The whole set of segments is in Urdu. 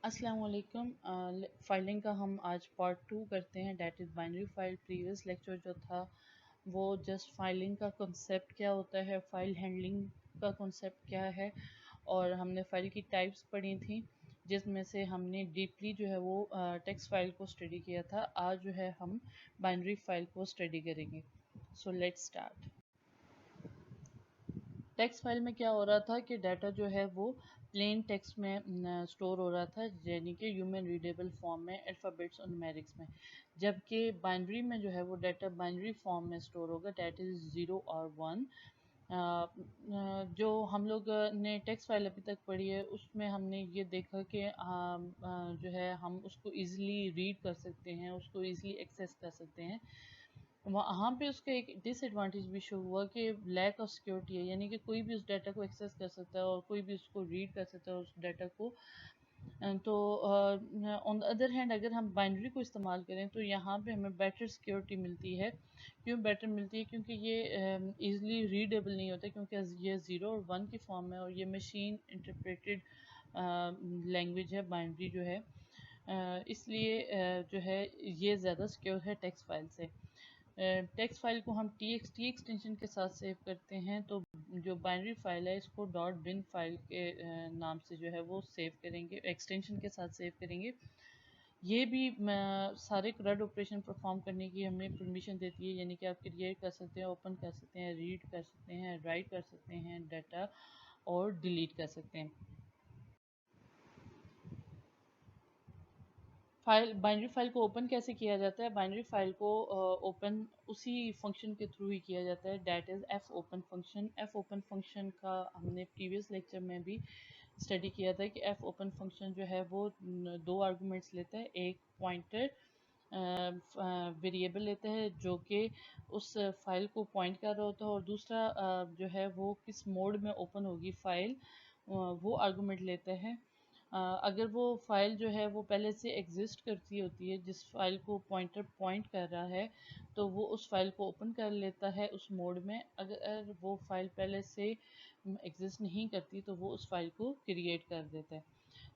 السلام علیکم. فائلنگ کا ہم آج پارٹ 2 کرتے ہیں، that is binary file. Previous lecture جو تھا وہ جسٹ فائلنگ کا کنسیپٹ کیا ہوتا ہے، فائل ہینڈلنگ کا کنسیپٹ کیا ہے، اور ہم نے فائل کی ٹائپس پڑھی تھیں جس میں سے ہم نے ڈیپلی جو ہے وہ ٹیکسٹ فائل کو اسٹڈی کیا تھا. آج جو ہے ہم بائنری فائل کو اسٹڈی کریں گے. So let's start. Text file میں کیا ہو رہا تھا کہ ڈیٹا جو ہے وہ پلین ٹیکسٹ میں سٹور ہو رہا تھا، یعنی کہ ہیومن ریڈیبل فارم میں، الفابیٹس اور نومیرکس میں، جبکہ بائنری میں جو ہے وہ ڈیٹا بائنری فارم میں سٹور ہوگا، دیٹ از 0 اور 1. جو ہم لوگ نے ٹیکسٹ فائل ابھی تک پڑھی ہے اس میں ہم نے یہ دیکھا کہ جو ہے ہم اس کو ایزیلی ریڈ کر سکتے ہیں، اس کو ایزیلی ایکسیس کر سکتے ہیں. وہاں پہ اس کا ایک ڈس ایڈوانٹیج بھی شو ہوا کہ لیک آف سیکورٹی ہے، یعنی کہ کوئی بھی اس ڈیٹا کو ایکسیس کر سکتا ہے اور کوئی بھی اس کو ریڈ کر سکتا ہے اس ڈیٹا کو. تو آن دا ادر ہینڈ اگر ہم بائنری کو استعمال کریں تو یہاں پہ ہمیں بیٹر سیکورٹی ملتی ہے. کیوں بیٹر ملتی ہے؟ کیونکہ یہ ایزلی ریڈیبل نہیں ہوتا، کیونکہ یہ 0 اور 1 کی فارم ہے اور یہ مشین انٹرپریٹڈ لینگویج ہے بائنری جو ہے. اس لیے جو ہے یہ زیادہ سیکیور ہے ٹیکسٹ فائل سے. ٹیکسٹ فائل کو ہم ٹی ایکسٹینشن کے ساتھ سیو کرتے ہیں، تو جو بائنری فائل ہے اس کو .bin فائل کے نام سے جو ہے وہ سیو کریں گے، ایکسٹینشن کے ساتھ سیو کریں گے. یہ بھی سارے CRUD آپریشن پرفارم کرنے کی ہمیں پرمیشن دیتی ہے، یعنی کہ آپ کریٹ کر سکتے ہیں، اوپن کر سکتے ہیں، ریڈ کر سکتے ہیں، رائٹ کر سکتے ہیں ڈیٹا، اور ڈیلیٹ کر سکتے ہیں. بائنری فائل کو اوپن کیسے کیا جاتا ہے؟ بائنری فائل کو اوپن اسی فنکشن کے تھرو ہی کیا جاتا ہے، that is F open function. F open function کا ہم نے پریویس لیکچر میں بھی اسٹڈی کیا تھا کہ ایف اوپن فنکشن جو ہے وہ 2 آرگومنٹس لیتا ہے، ایک پوائنٹر ویریبل لیتا ہے جو کہ اس فائل کو پوائنٹ کر رہا ہوتا ہے، اور دوسرا جو ہے وہ کس موڈ میں اوپن ہوگی فائل، وہ آرگومنٹ لیتا ہے. اگر وہ فائل جو ہے وہ پہلے سے ایگزسٹ کرتی ہوتی ہے، جس فائل کو پوائنٹر پوائنٹ کر رہا ہے، تو وہ اس فائل کو اوپن کر لیتا ہے اس موڈ میں. اگر وہ فائل پہلے سے ایگزسٹ نہیں کرتی تو وہ اس فائل کو کریٹ کر دیتا ہے.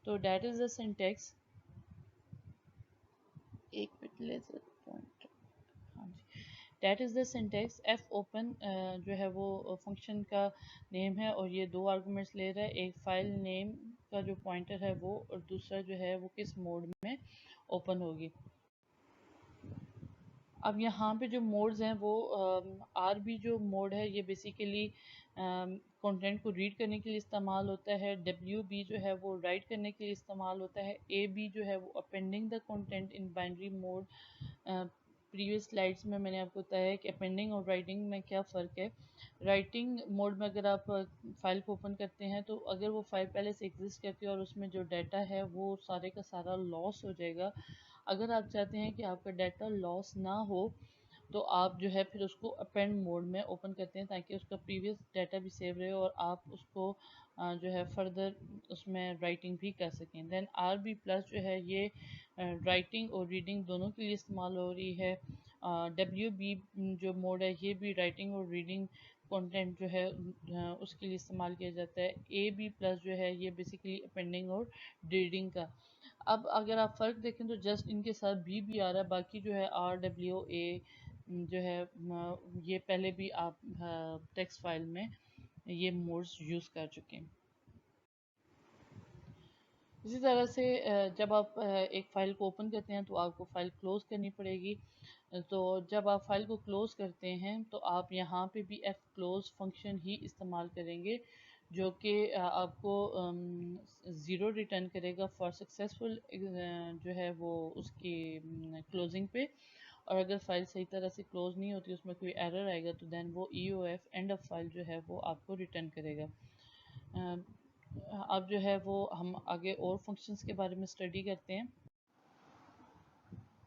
تو دیٹ از دا سینٹیکس. ایک منٹ لے پوائنٹ. ہاں جی، that is the syntax. F open جو ہے وہ فنکشن کا نیم ہے اور یہ 2 آرگومنٹس لے رہا ہے، ایک فائل نیم کا جو پوائنٹر ہے وہ، اور دوسرا جو ہے وہ کس موڈ میں اوپن ہوگی. اب یہاں پہ جو موڈز ہیں وہ آر بی جو موڈ ہے یہ بیسیکلی کنٹینٹ کو ریڈ کرنے کے لیے استعمال ہوتا ہے. ڈبلیو بی جو ہے وہ رائٹ کرنے کے لیے استعمال ہوتا ہے. اے بی جو ہے وہ appending the content in binary mode. Previous slides میں نے آپ کو بتایا ہے کہ اپینڈنگ اور رائٹنگ میں کیا فرق ہے. رائٹنگ موڈ میں اگر آپ فائل کو اوپن کرتے ہیں تو اگر وہ فائل پہلے سے ایگزسٹ کرتی ہے اور اس میں جو ڈیٹا ہے وہ سارے کا سارا لاس ہو جائے گا. اگر آپ چاہتے ہیں کہ آپ کا ڈیٹا لاس نہ ہو تو آپ جو ہے پھر اس کو اپینڈ موڈ میں اوپن کرتے ہیں تاکہ اس کا پریویس ڈیٹا بھی سیو رہے اور آپ اس کو جو ہے فردر اس میں رائٹنگ بھی کر سکیں. دین آر بی پلس جو ہے یہ رائٹنگ اور ریڈنگ دونوں کے لیے استعمال ہو رہی ہے. ڈبلیو بی جو موڈ ہے یہ بھی رائٹنگ اور ریڈنگ کنٹینٹ جو ہے اس کے لیے استعمال کیا جاتا ہے. اے بی پلس جو ہے یہ بیسیکلی اپینڈنگ اور ریڈنگ کا. اب اگر آپ فرق دیکھیں تو جسٹ ان کے ساتھ بی آ رہا ہے، باقی جو ہے آر ڈبلیو اے جو ہے یہ پہلے بھی آپ ٹیکسٹ فائل میں یہ موڈز یوز کر چکے ہیں. اسی طرح سے جب آپ ایک فائل کو اوپن کرتے ہیں تو آپ کو فائل کلوز کرنی پڑے گی. تو جب آپ فائل کو کلوز کرتے ہیں تو آپ یہاں پہ بھی ایف کلوز فنکشن ہی استعمال کریں گے جو کہ آپ کو 0 ریٹرن کرے گا فار سکسیزفل جو ہے وہ اس کی کلوزنگ پہ. اور اگر فائل صحیح طرح سے کلوز نہیں ہوتی، اس میں کوئی ایرر آئے گا، تو دین وہ E O F end of file جو ہے وہ آپ کو ریٹرن کرے گا. اب جو ہے وہ ہم آگے اور فنکشنز کے بارے میں اسٹڈی کرتے ہیں.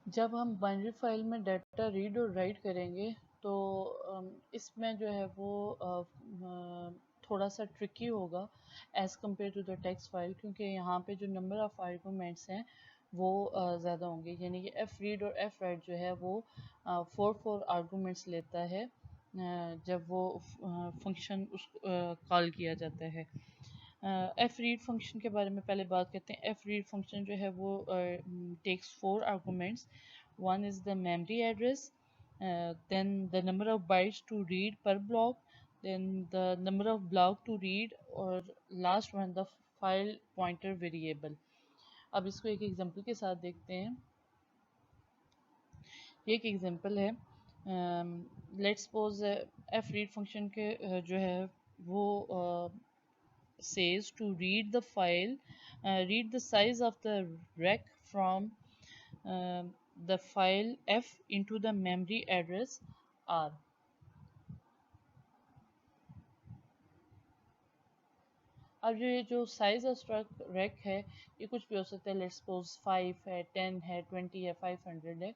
جب ہم بائنری فائل میں ڈیٹا ریڈ اور رائٹ کریں گے تو اس میں جو ہے وہ تھوڑا سا ٹرکی ہوگا as compared to the text file, کیونکہ یہاں پہ جو نمبر آف آرگومنٹس ہیں وہ زیادہ ہوں گے. یعنی کہ ایف ریڈ اور ایف رائٹ جو ہے وہ 4 آرگومنٹس لیتا ہے جب وہ فنکشن اس کال کیا جاتا ہے. ایف ریڈ فنکشن کے بارے میں پہلے بات کرتے ہیں. ایف ریڈ فنکشن جو ہے وہ takes 4 arguments. One is the memory address, then the number of bytes to read per block, then the number of block to read, اور last one the file pointer variable. اب اس کو ایک ایگزامپل کے ساتھ دیکھتے ہیں. یہ ایک ایگزامپل ہے. Let suppose F read function کے جو ہے وہ says to read the file, read the size of the rec from the file f into the memory address r. اب یہ جو سائز آف ریک ہے یہ کچھ بھی ہو سکتا ہے. لیٹ سپوز 5 ہے, 10 ہے, 20 ہے, 500 ہے.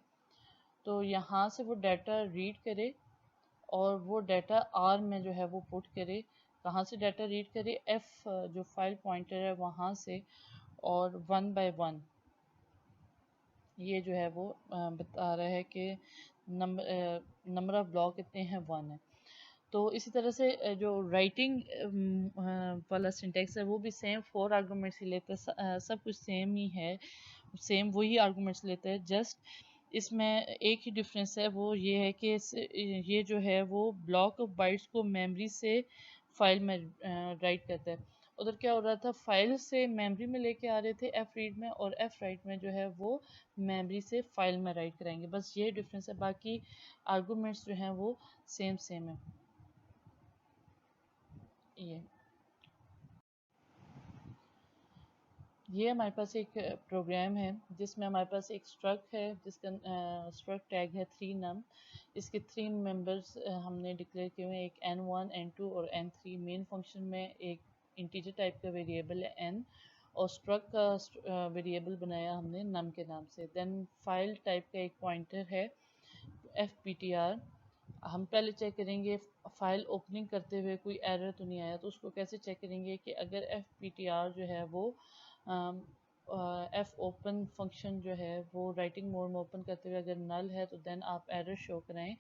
تو یہاں سے وہ ڈیٹا ریڈ کرے اور وہ ڈیٹا آر میں جو ہے وہ پٹ کرے. کہاں سے ڈیٹا ریڈ کرے؟ ایف جو فائل پوائنٹر ہے وہاں سے, اور 1 بائی 1 یہ جو ہے وہ بتا رہا ہے کہ نمبر آف بلاک کتنے ہیں, 1 ہے. تو اسی طرح سے جو رائٹنگ والا سنٹیکس ہے وہ بھی سیم 4 آرگومنٹس ہی لیتا ہے. سب کچھ سیم ہی ہے, سیم وہی آرگومنٹس لیتا ہے. جسٹ اس میں ایک ہی ڈفرینس ہے, وہ یہ ہے کہ یہ جو ہے وہ بلاک آف بائٹس کو میموری سے فائل میں رائٹ کرتا ہے. ادھر کیا ہو رہا تھا, فائل سے میموری میں لے کے آ رہے تھے ایف ریڈ میں, اور ایف رائٹ میں جو ہے وہ میموری سے فائل میں رائٹ کرائیں گے. بس یہ ڈفرینس ہے, باقی آرگومنٹس جو ہیں وہ سیم سیم ہیں. یہ ہمارے پاس ایک پروگرام ہے جس میں ہمارے پاس ایک اسٹرک ہے جس کا اسٹرک ٹیگ ہے 3 num. اس کے 3 ممبرس ہم نے ڈکلیئر کیے ہوئے ہیں, ایک n1 n2 اور n3. مین فنکشن میں ایک انٹیجر ٹائپ کا ویریبل ہے n, اور اسٹرک کا ویریبل بنایا ہم نے num کے نام سے. دین فائل ٹائپ کا ایک پوائنٹر ہے fptr. ہم پہلے چیک کریں گے فائل اوپننگ کرتے ہوئے کوئی ایرر تو نہیں آیا. تو اس کو کیسے چیک کریں گے کہ اگر fptr جو ہے وہ ایف اوپن فنکشن جو ہے وہ رائٹنگ موڈ میں اوپن کرتے ہوئے اگر نل ہے تو دین آپ ایرر شو کرائیں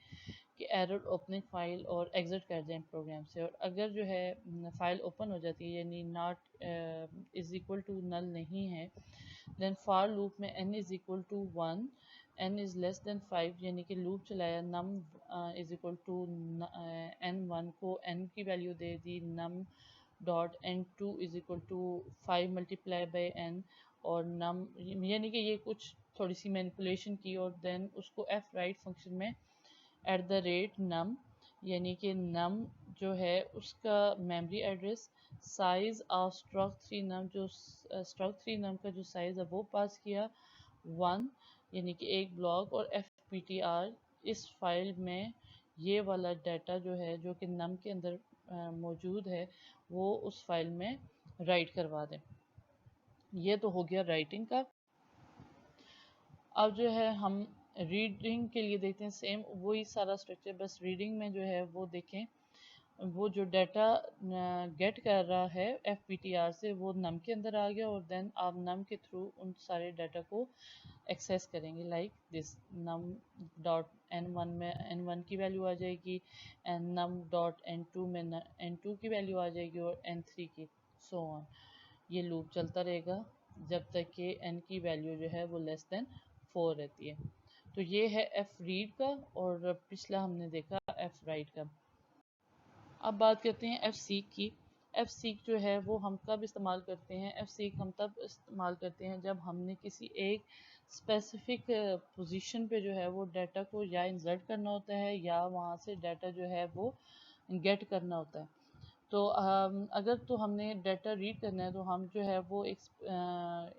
کہ ایرر اوپننگ فائل, اور ایگزٹ کر جائیں پروگرام سے. اور اگر جو ہے فائل اوپن ہو جاتی ہے یعنی not is equal to null نہیں ہے, دین فار لوپ میں n is equal to 1, n is less than 5 یعنی کہ لوپ چلایا, num is equal to n1 کو n کی ویلیو دے دی, num dot n2 is equal to 5 multiply by n, اور num یعنی کہ یہ کچھ تھوڑی سی مینیپولیشن کی, اور دین اس کو ایف رائٹ فنکشن میں ایٹ دا ریٹ num یعنی کہ num جو ہے اس کا memory address, size of struct 3 num جو اسٹرک 3 num کا جو سائز ہے وہ پاس کیا 1 یعنی کہ ایک بلاک, اور ایف پی ٹی آر اس فائل میں یہ والا ڈیٹا جو ہے جو کہ num کے اندر موجود ہے وہ اس فائل میں رائٹ کروا دیں. یہ تو ہو گیا رائٹنگ کا. اب جو ہے ہم ریڈنگ کے لیے دیکھتے ہیں سیم وہی سارا اسٹرکچر, بس ریڈنگ میں جو ہے وہ دیکھیں وہ جو ڈیٹا گیٹ کر رہا ہے ایف پی ٹی آر سے وہ نم کے اندر آ گیا, اور دین آپ نم کے تھرو ان سارے ڈیٹا کو ایکسیس کریں گے. لائک دس نم ڈاٹ n1 میں n1 کی ویلیو آ جائے گی, نم ڈاٹ n2 میں n2 کی ویلیو آ جائے گی, اور n3 کی, سو آن. یہ لوپ چلتا رہے گا جب تک کہ n کی ویلیو جو ہے وہ لیس دین 4 رہتی ہے. تو یہ ہے ایف ریڈ کا, اور پچھلا ہم نے دیکھا ایف رائٹ کا. اب بات کرتے ہیں ایف سیک کی. ایف سیک جو ہے وہ ہم کب استعمال کرتے ہیں؟ ایف سیک ہم تب استعمال کرتے ہیں جب ہم نے کسی ایک اسپیسیفک پوزیشن پہ جو ہے وہ ڈیٹا کو یا انسرٹ کرنا ہوتا ہے یا وہاں سے ڈیٹا جو ہے وہ گیٹ کرنا ہوتا ہے. تو اگر تو ہم نے ڈیٹا ریڈ کرنا ہے تو ہم جو ہے وہ ایک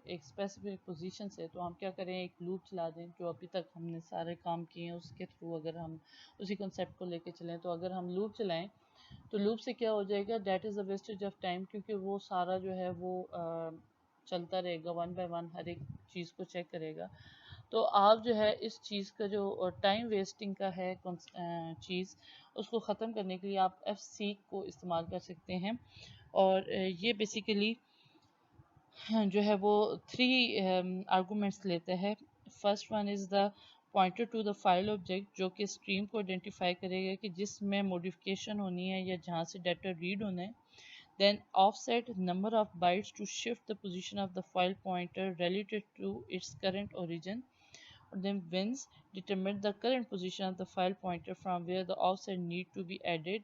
اسپیسیفک پوزیشن سے, تو ہم کیا کریں, ایک لوپ چلا دیں جو ابھی تک ہم نے سارے کام کیے ہیں اس کے تھرو. اگر ہم اسی کنسیپٹ کو لے کے چلیں تو اگر ہم لوپ چلائیں تو لوپ سے کیا ہو جائے گا, that is a wastage of time, کیونکہ وہ سارا جو ہے وہ چلتا رہے گا, 1 بائی 1 ہر ایک چیز کو چیک کرے گا. تو آپ جو ہے اس چیز کا جو ٹائم ویسٹنگ کا ہے چیز, اس کو ختم کرنے کے لیے آپ ایف سیک کو استعمال کر سکتے ہیں. اور یہ بیسیکلی جو ہے وہ 3 آرگومنٹس لیتا ہے. First one is the pointer to the file object, جو کہ اسٹریم کو آئیڈینٹیفائی کرے گا کہ جس میں موڈیفکیشن ہونی ہے یا جہاں سے ڈیٹا ریڈ ہونا ہے. Then offset number of bytes to shift the position of the file pointer relative to its current origin. Then wins determine the current position of the file pointer from where the offset need to be added.